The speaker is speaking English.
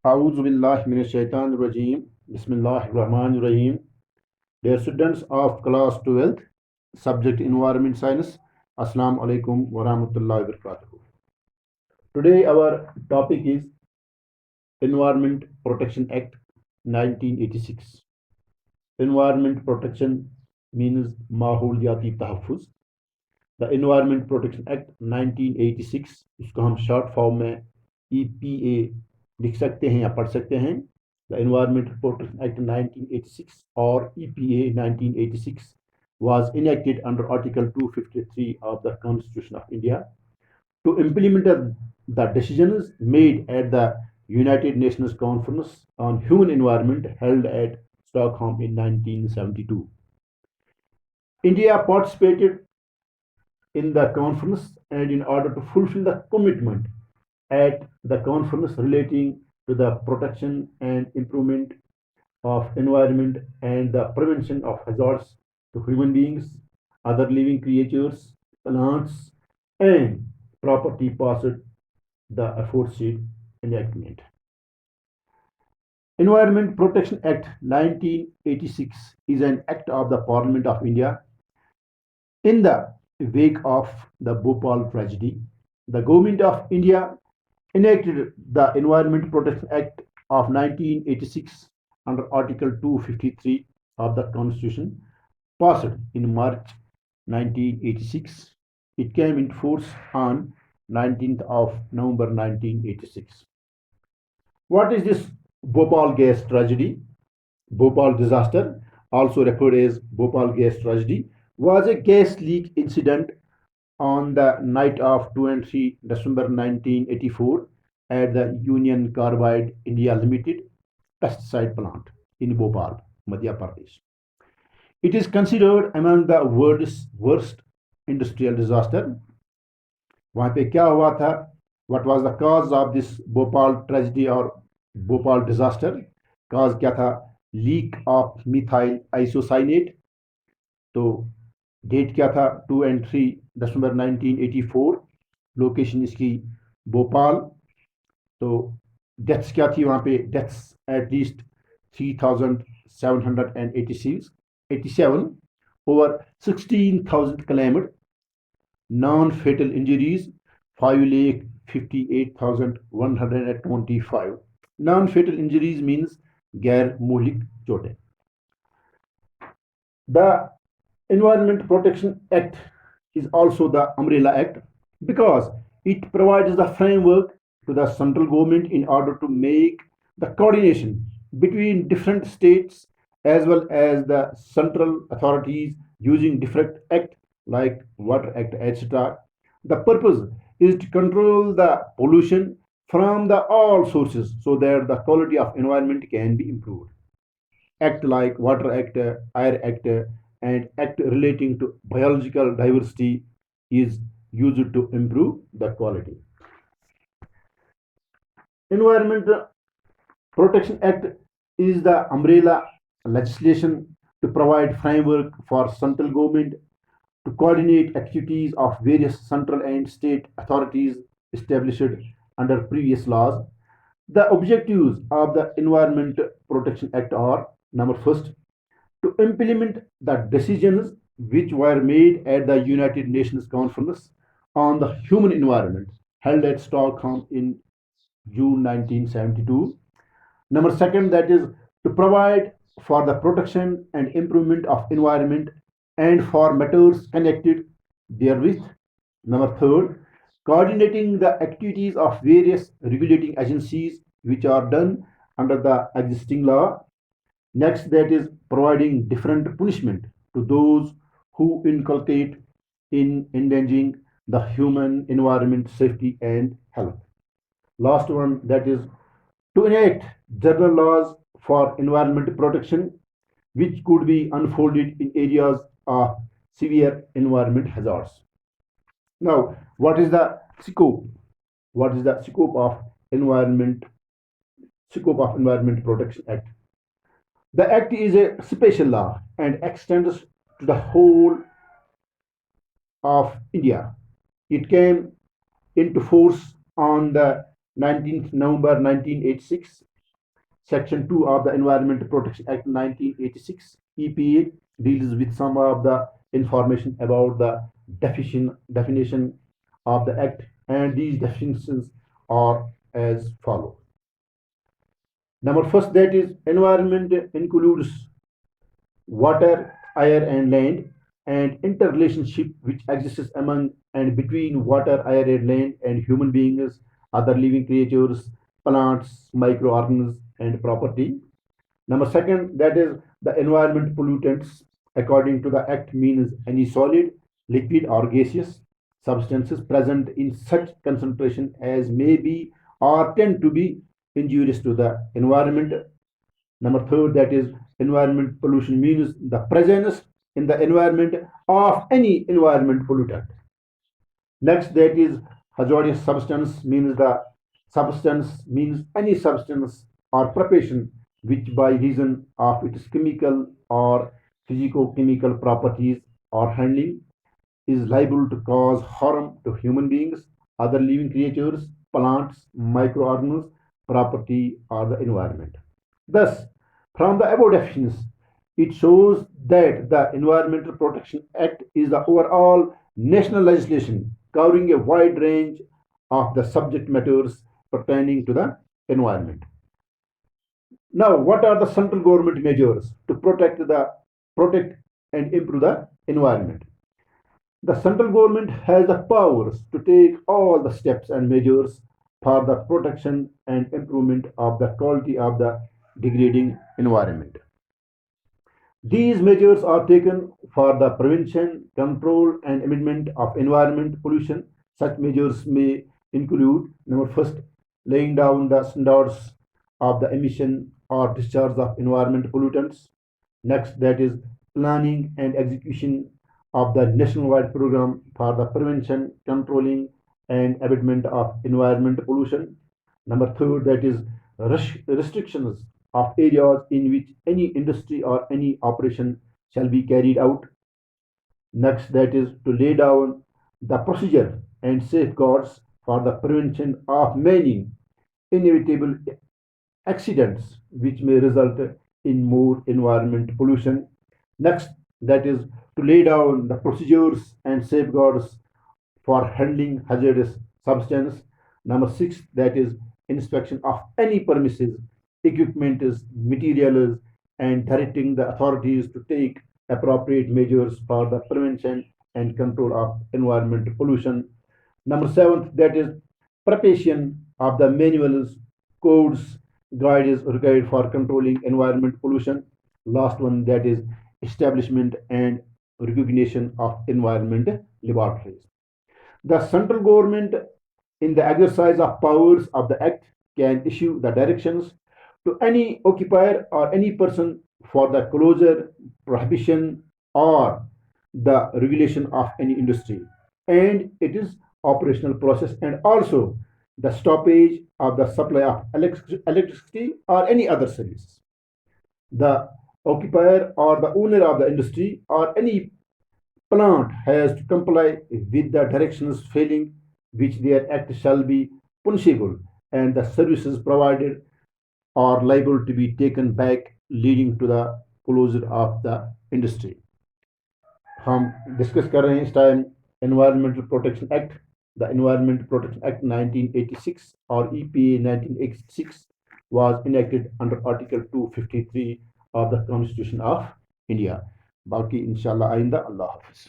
A'udhu billahi minash shaitanir rajim. Bismillahir rahmanir rahim. Dear students of class 12th, subject Environment Science, Assalamu alaikum wa rahmatullahi wa barakatuh. Today our topic is Environment Protection Act 1986. Environment protection means माहौलियाती तहफ़्फ़ुज़. The Environment Protection Act 1986, इसको हम short form में EPA लिख सकते हैं या पढ़ सकते हैं. The Environment Protection Act 1986 or EPA 1986 was enacted under Article 253 of the Constitution of India to implement the decisions made at the United Nations Conference on Human Environment held at Stockholm in 1972. India participated in the conference, and in order to fulfill the commitment at the conference relating to the protection and improvement of environment and the prevention of hazards to human beings, other living creatures, plants, and property, passed the aforesaid enactment. Environment Protection Act 1986 is an act of the Parliament of India. In the wake of the Bhopal tragedy, the Government of India enacted the Environment Protection Act of 1986 under Article 253 of the Constitution, passed in March 1986. It came into force on 19th of November 1986. What is this Bhopal gas tragedy? Bhopal disaster, also referred as Bhopal gas tragedy, was a gas leak incident on the night of 2 and 3 December 1984 at the Union Carbide India Limited pesticide plant in Bhopal, Madhya Pradesh. It is considered among the world's worst industrial disaster. वहाँ पे क्या हुआ था? What was the cause of this Bhopal tragedy or Bhopal disaster? Cause क्या था? Leak of methyl isocyanate. तो date क्या था? 2 and 3 December 1984. लोकेशन इसकी भोपाल. तो डेथ्स क्या थी वहाँ पे? Deaths at least 3,787. Over 16,000 claimed. Non-fatal injuries 5,58,125. Non-fatal injuries means गैर मौलिक चोटें. The Environment Protection Act is also the Umbrella Act because it provides the framework to the central government in order to make the coordination between different states as well as the central authorities using different acts like Water Act, etc. The purpose is to control the pollution from the all sources so that the quality of environment can be improved. Act like Water Act, Air Act, and Act relating to biological diversity is used to improve the quality. Environment Protection Act is the umbrella legislation to provide framework for central government to coordinate activities of various central and state authorities established under previous laws. The objectives of the Environment Protection Act are: number first, to implement the decisions which were made at the United Nations Conference on the Human Environment held at Stockholm in June 1972. Number second, that is to provide for the protection and improvement of environment and for matters connected therewith. Number third, coordinating the activities of various regulating agencies which are done under the existing law. Next, that is providing different punishment to those who inculcate in endangering the human environment, safety, and health. Last one, that is to enact general laws for environment protection, which could be unfolded in areas of severe environment hazards. Now, what is the scope? What is the environment scope of Environment Protection Act? The Act is a special law and extends to the whole of India. It came into force on the 19th November 1986 Section 2 of the Environmental Protection Act 1986 EPA deals with some of the information about the definition of the act, and these definitions are as follows. Number first, that is environment includes water, air, and land, and interrelationship which exists among and between water, air, and land, and human beings, other living creatures, plants, microorganisms, and property. Number second, that is the environment pollutants, according to the Act, means any solid, liquid, or gaseous substances present in such concentration as may be or tend to be injurious to the environment. Number third, that is environment pollution means the presence in the environment of any environment pollutant. Next, that is hazardous substance means the substance means any substance or preparation which by reason of its chemical or physico-chemical properties or handling is liable to cause harm to human beings, other living creatures, plants, microorganisms, property, or the environment. Thus, from the above definitions, it shows that the Environmental Protection Act is the overall national legislation covering a wide range of the subject matters pertaining to the environment. Now, what are the central government measures to protect and improve the environment? The central government has the powers to take all the steps and measures for the protection and improvement of the quality of the degrading environment. These measures are taken for the prevention, control, and amendment of environment pollution. Such measures may include number first, laying down the standards of the emission or discharge of environment pollutants. Next, that is planning and execution of the nationwide program for the prevention, controlling, and abatement of environment pollution. Number third, that is restrictions of areas in which any industry or any operation shall be carried out. Next, that is to lay down the procedure and safeguards for the prevention of many inevitable accidents which may result in more environment pollution. Next, that is to lay down the procedures and safeguards for handling hazardous substance. Number six, that is inspection of any premises, equipment, materials, and directing the authorities to take appropriate measures for the prevention and control of environmental pollution. Number seven, that is preparation of the manuals, codes, guides required for controlling environment pollution. Last one, that is establishment and recognition of environment laboratories. The central government, in the exercise of powers of the Act, can issue the directions to any occupier or any person for the closure, prohibition, or the regulation of any industry and it is operational process, and also the stoppage of the supply of electricity or any other service. The occupier or the owner of the industry or any plant has to comply with the directions, failing which their act shall be punishable, and the services provided are liable to be taken back, leading to the closure of the industry. हम discuss कर रहे हैं इस time environmental protection act the environmental protection act 1986 और EPA 1986 was enacted under Article 253 of the Constitution of India. बाकी इंशाल्लाह आइंदा अल्लाह हाफिज़.